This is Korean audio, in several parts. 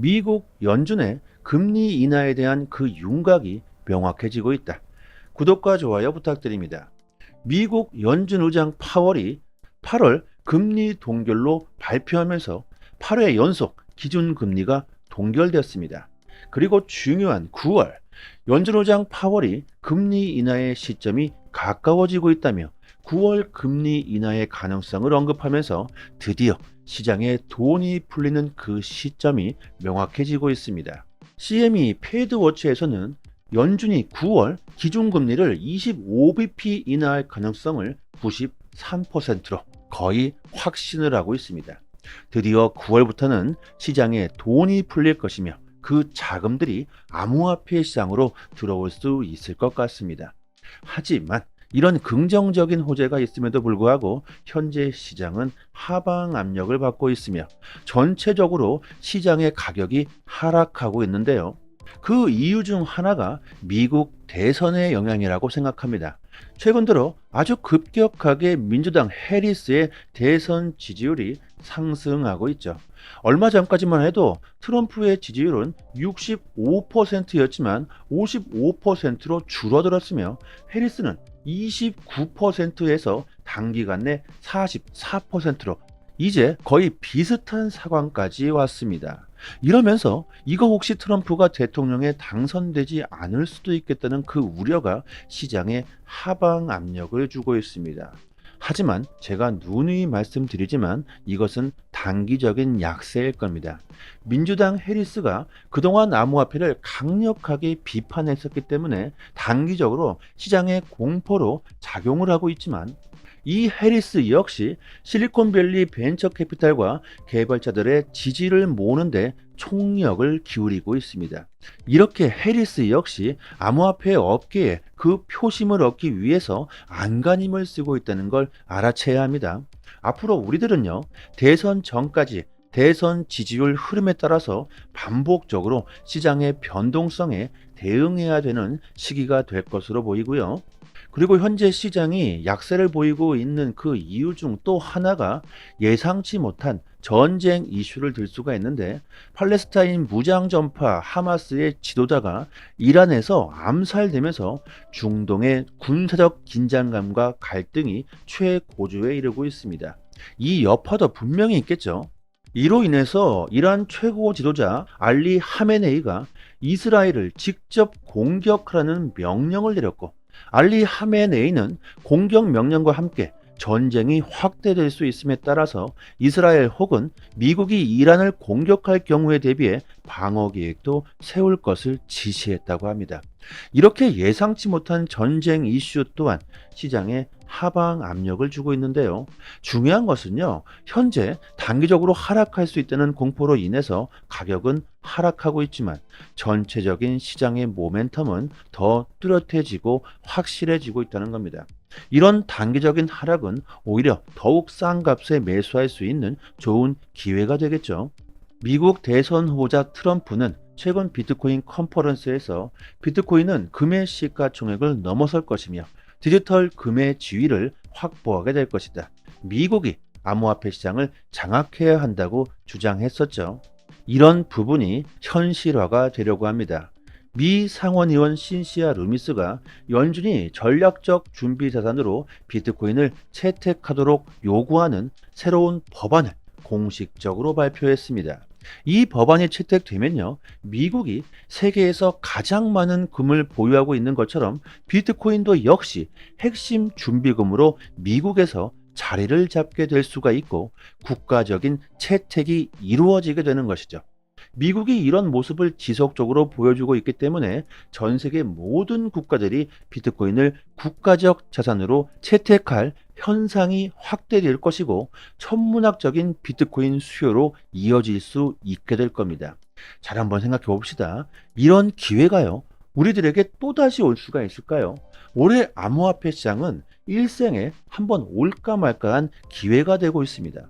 미국 연준의 금리 인하에 대한 그 윤곽이 명확해지고 있다. 구독과 좋아요 부탁드립니다. 미국 연준 의장 파월이 8월 금리 동결로 발표하면서 8회 연속 기준금리가 동결되었습니다. 그리고 중요한 9월 연준 의장 파월이 금리 인하의 시점이 가까워지고 있다며 9월 금리 인하의 가능성을 언급하면서 드디어 시장에 돈이 풀리는 그 시점이 명확해지고 있습니다. CME 패드워치에서는 연준이 9월 기준금리를 25bp 인하할 가능성을 93%로 거의 확신을 하고 있습니다. 드디어 9월부터는 시장에 돈이 풀릴 것이며 그 자금들이 암호화폐 시장으로 들어올 수 있을 것 같습니다. 하지만 이런 긍정적인 호재가 있음에도 불구하고 현재 시장은 하방 압력을 받고 있으며 전체적으로 시장의 가격이 하락하고 있는데요. 그 이유 중 하나가 미국 대선의 영향이라고 생각합니다. 최근 들어 아주 급격하게 민주당 해리스의 대선 지지율이 상승하고 있죠. 얼마 전까지만 해도 트럼프의 지지율은 65%였지만 55%로 줄어들었으며 해리스는 29%에서 단기간 내 44%로 이제 거의 비슷한 상황까지 왔습니다. 이러면서 이거 혹시 트럼프가 대통령에 당선되지 않을 수도 있겠다는 그 우려가 시장에 하방 압력을 주고 있습니다. 하지만 제가 누누이 말씀드리지만 이것은 단기적인 약세일 겁니다. 민주당 해리스가 그동안 암호화폐를 강력하게 비판했었기 때문에 단기적으로 시장의 공포로 작용을 하고 있지만 이 해리스 역시 실리콘밸리 벤처캐피탈과 개발자들의 지지를 모으는데 총력을 기울이고 있습니다. 이렇게 해리스 역시 암호화폐 업계에 그 표심을 얻기 위해서 안간힘을 쓰고 있다는 걸 알아채야 합니다. 앞으로 우리들은요, 대선 전까지 대선 지지율 흐름에 따라서 반복적으로 시장의 변동성에 대응해야 되는 시기가 될 것으로 보이고요. 그리고 현재 시장이 약세를 보이고 있는 그 이유 중 또 하나가 예상치 못한 전쟁 이슈를 들 수가 있는데 팔레스타인 무장전파 하마스의 지도자가 이란에서 암살되면서 중동의 군사적 긴장감과 갈등이 최고조에 이르고 있습니다. 이 여파도 분명히 있겠죠. 이로 인해서 이란 최고 지도자 알리 하메네이가 이스라엘을 직접 공격하라는 명령을 내렸고 알리 하메네이는 공격 명령과 함께 전쟁이 확대될 수 있음에 따라서 이스라엘 혹은 미국이 이란을 공격할 경우에 대비해 방어 계획도 세울 것을 지시했다고 합니다. 이렇게 예상치 못한 전쟁 이슈 또한 시장에 하방 압력을 주고 있는데요. 중요한 것은요, 현재 단기적으로 하락할 수 있다는 공포로 인해서 가격은 하락하고 있지만 전체적인 시장의 모멘텀은 더 뚜렷해지고 확실해지고 있다는 겁니다. 이런 단기적인 하락은 오히려 더욱 싼 값에 매수할 수 있는 좋은 기회가 되겠죠. 미국 대선 후보자 트럼프는 최근 비트코인 컨퍼런스에서 비트코인은 금의 시가총액을 넘어설 것이며 디지털 금의 지위를 확보하게 될 것이다. 미국이 암호화폐 시장을 장악해야 한다고 주장했었죠. 이런 부분이 현실화가 되려고 합니다. 미 상원의원 신시아 루미스가 연준이 전략적 준비 자산으로 비트코인을 채택하도록 요구하는 새로운 법안을 공식적으로 발표했습니다. 이 법안이 채택되면요, 미국이 세계에서 가장 많은 금을 보유하고 있는 것처럼 비트코인도 역시 핵심 준비금으로 미국에서 자리를 잡게 될 수가 있고 국가적인 채택이 이루어지게 되는 것이죠. 미국이 이런 모습을 지속적으로 보여주고 있기 때문에 전 세계 모든 국가들이 비트코인을 국가적 자산으로 채택할 현상이 확대될 것이고 천문학적인 비트코인 수요로 이어질 수 있게 될 겁니다. 잘 한번 생각해 봅시다. 이런 기회가요, 우리들에게 또다시 올 수가 있을까요? 올해 암호화폐 시장은 일생에 한번 올까 말까한 기회가 되고 있습니다.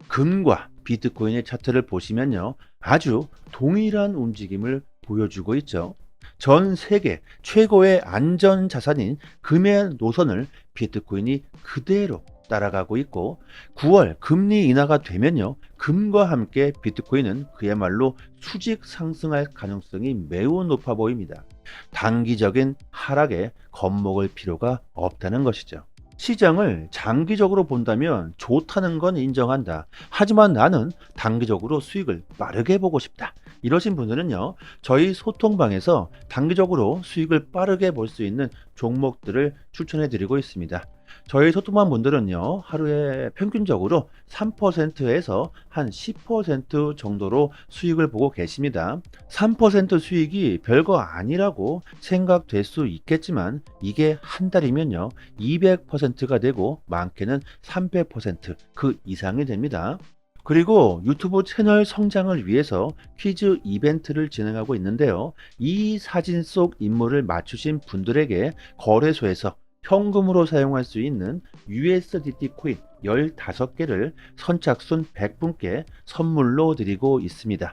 금과 비트코인의 차트를 보시면요, 아주 동일한 움직임을 보여주고 있죠. 전 세계 최고의 안전 자산인 금의 노선을 비트코인이 그대로 따라가고 있고 9월 금리 인하가 되면요. 금과 함께 비트코인은 그야말로 수직 상승할 가능성이 매우 높아 보입니다. 단기적인 하락에 겁먹을 필요가 없다는 것이죠. 시장을 장기적으로 본다면 좋다는 건 인정한다. 하지만 나는 단기적으로 수익을 빠르게 보고 싶다. 이러신 분들은요, 저희 소통방에서 단기적으로 수익을 빠르게 볼 수 있는 종목들을 추천해 드리고 있습니다. 저희 소통방 분들은요, 하루에 평균적으로 3%에서 한 10% 정도로 수익을 보고 계십니다. 3% 수익이 별거 아니라고 생각될 수 있겠지만 이게 한 달이면요 200%가 되고 많게는 300%그 이상이 됩니다. 그리고 유튜브 채널 성장을 위해서 퀴즈 이벤트를 진행하고 있는데요. 이 사진 속 인물을 맞추신 분들에게 거래소에서 현금으로 사용할 수 있는 USDT 코인 15개를 선착순 100분께 선물로 드리고 있습니다.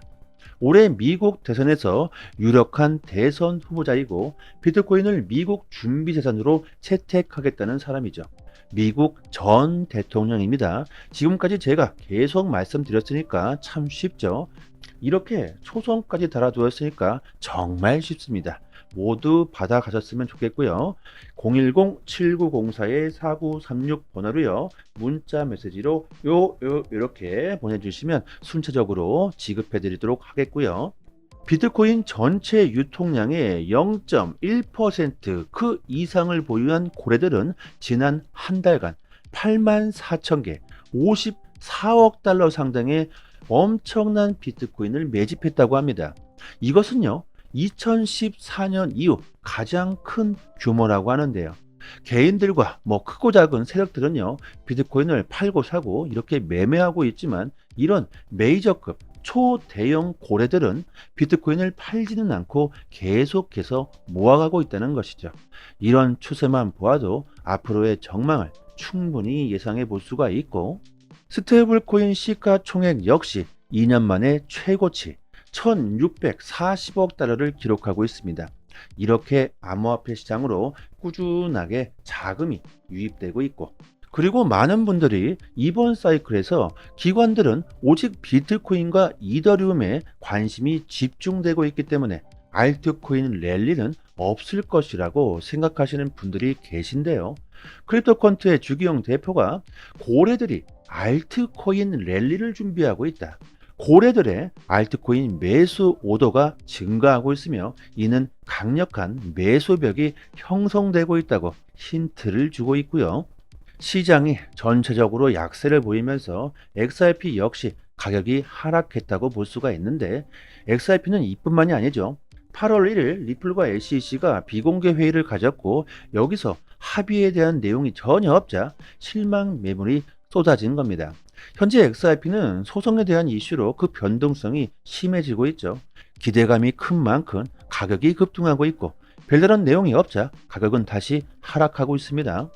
올해 미국 대선에서 유력한 대선 후보자이고 비트코인을 미국 준비재산으로 채택하겠다는 사람이죠. 미국 전 대통령입니다. 지금까지 제가 계속 말씀드렸으니까 참 쉽죠. 이렇게 초성까지 달아두었으니까 정말 쉽습니다. 모두 받아가셨으면 좋겠고요. 010-7904-4936 번호로요. 문자 메시지로 이렇게 보내주시면 순차적으로 지급해 드리도록 하겠고요. 비트코인 전체 유통량의 0.1%그 이상을 보유한 고래들은 지난 한 달간 84,000개, 54억 달러 상당의 엄청난 비트코인을 매집했다고 합니다. 이것은요, 2014년 이후 가장 큰 규모라고 하는데요. 개인들과 크고 작은 세력들은요, 비트코인을 팔고 사고 이렇게 매매하고 있지만 이런 메이저급 초대형 고래들은 비트코인을 팔지는 않고 계속해서 모아가고 있다는 것이죠. 이런 추세만 보아도 앞으로의 전망을 충분히 예상해 볼 수가 있고, 스테이블코인 시가총액 역시 2년 만에 최고치 1640억 달러를 기록하고 있습니다. 이렇게 암호화폐 시장으로 꾸준하게 자금이 유입되고 있고, 그리고 많은 분들이 이번 사이클에서 기관들은 오직 비트코인과 이더리움에 관심이 집중되고 있기 때문에 알트코인 랠리는 없을 것이라고 생각하시는 분들이 계신데요. 크립토컨트의 주기용 대표가 고래들이 알트코인 랠리를 준비하고 있다. 고래들의 알트코인 매수 오더가 증가하고 있으며 이는 강력한 매수벽이 형성되고 있다고 힌트를 주고 있고요. 시장이 전체적으로 약세를 보이면서 XRP 역시 가격이 하락했다고 볼 수가 있는데, XRP는 이뿐만이 아니죠. 8월 1일 리플과 SEC가 비공개 회의를 가졌고 여기서 합의에 대한 내용이 전혀 없자 실망 매물이 쏟아진 겁니다. 현재 XRP는 소송에 대한 이슈로 그 변동성이 심해지고 있죠. 기대감이 큰 만큼 가격이 급등하고 있고 별다른 내용이 없자 가격은 다시 하락하고 있습니다.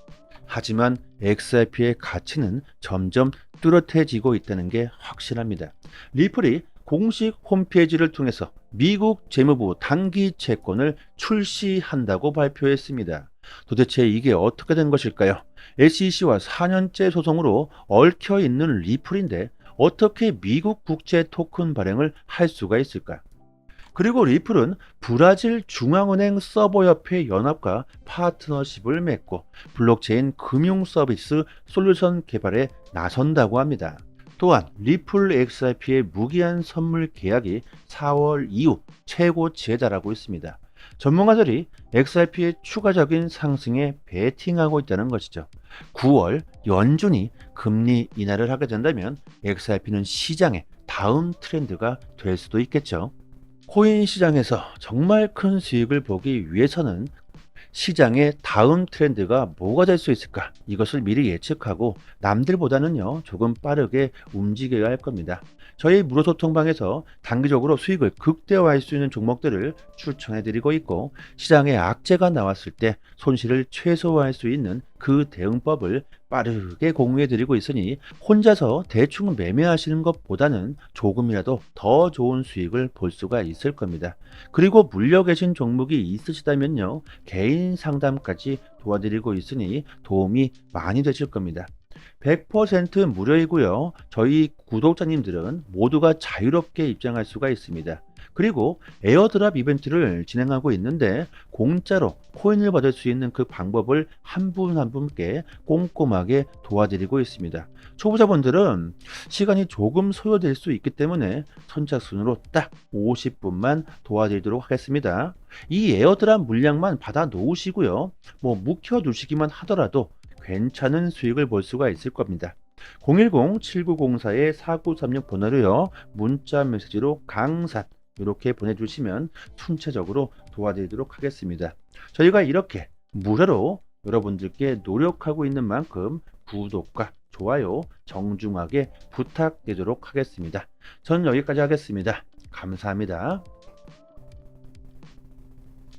하지만 XRP의 가치는 점점 뚜렷해지고 있다는 게 확실합니다. 리플이 공식 홈페이지를 통해서 미국 재무부 단기 채권을 출시한다고 발표했습니다. 도대체 이게 어떻게 된 것일까요? SEC와 4년째 소송으로 얽혀 있는 리플인데 어떻게 미국 국제 토큰 발행을 할 수가 있을까? 그리고 리플은 브라질 중앙은행 서버협회 연합과 파트너십을 맺고 블록체인 금융 서비스 솔루션 개발에 나선다고 합니다. 또한 리플 XRP의 무기한 선물 계약이 4월 이후 최고치에 달하고 있습니다. 전문가들이 XRP의 추가적인 상승에 베팅하고 있다는 것이죠. 9월 연준이 금리 인하를 하게 된다면 XRP는 시장의 다음 트렌드가 될 수도 있겠죠. 코인 시장에서 정말 큰 수익을 보기 위해서는 시장의 다음 트렌드가 뭐가 될 수 있을까? 이것을 미리 예측하고 남들보다는요 조금 빠르게 움직여야 할 겁니다. 저희 무료소통방에서 단기적으로 수익을 극대화할 수 있는 종목들을 추천해 드리고 있고, 시장에 악재가 나왔을 때 손실을 최소화할 수 있는 그 대응법을 빠르게 공유해 드리고 있으니 혼자서 대충 매매하시는 것보다는 조금이라도 더 좋은 수익을 볼 수가 있을 겁니다. 그리고 물려 계신 종목이 있으시다면요 개인 상담까지 도와드리고 있으니 도움이 많이 되실 겁니다. 100% 무료이고요. 저희 구독자님들은 모두가 자유롭게 입장할 수가 있습니다. 그리고 에어드랍 이벤트를 진행하고 있는데 공짜로 코인을 받을 수 있는 그 방법을 한 분 한 분께 꼼꼼하게 도와드리고 있습니다. 초보자분들은 시간이 조금 소요될 수 있기 때문에 선착순으로 딱 50분만 도와드리도록 하겠습니다. 이 에어드랍 물량만 받아 놓으시고요. 뭐 묵혀 두시기만 하더라도 괜찮은 수익을 볼 수가 있을 겁니다. 010-7904-4936 번호로요. 문자 메시지로 강산 이렇게 보내주시면 순차적으로 도와드리도록 하겠습니다. 저희가 이렇게 무료로 여러분들께 노력하고 있는 만큼 구독과 좋아요 정중하게 부탁드리도록 하겠습니다. 저는 여기까지 하겠습니다. 감사합니다.